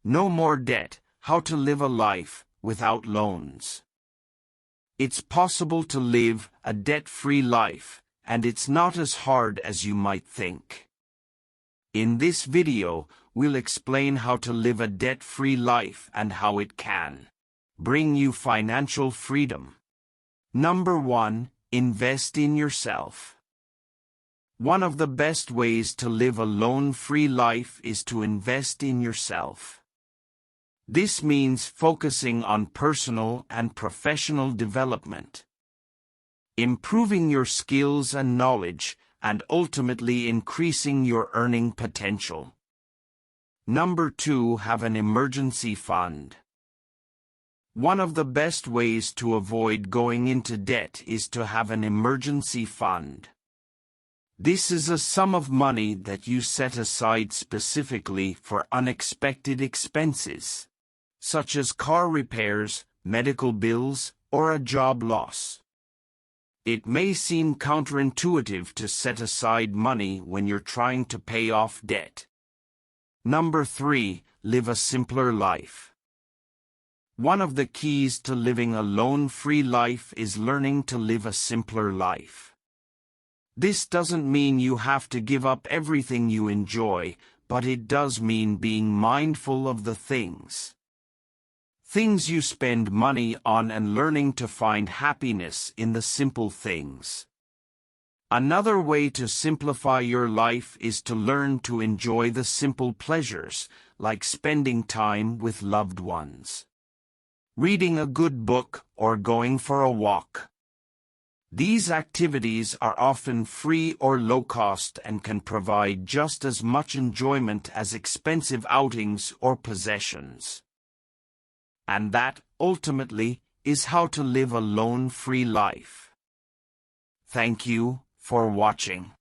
No more debt, how to live a life without loans. It's possible to live a debt-free life, and it's not as hard as you might think. In this video, we'll explain how to live a debt-free life and how it can bring you financial freedom. Number 1. Invest in yourself. One of the best ways to live a loan-free life is to invest in yourself. This means focusing on personal and professional development, improving your skills and knowledge, and ultimately increasing your earning potential. Number 2. Have an emergency fund. One of the best ways to avoid going into debt is to have an emergency fund. This is a sum of money that you set aside specifically for unexpected expenses, such as car repairs, medical bills, or a job loss. It may seem counterintuitive to set aside money when you're trying to pay off debt. Number 3. Live a simpler life. One of the keys to living a loan-free life is learning to live a simpler life. This doesn't mean you have to give up everything you enjoy, but it does mean being mindful of the things you spend money on and learning to find happiness in the simple things. Another way to simplify your life is to learn to enjoy the simple pleasures, like spending time with loved ones, reading a good book, or going for a walk. These activities are often free or low cost and can provide just as much enjoyment as expensive outings or possessions. And that, ultimately, is how to live a loan-free life. Thank you for watching.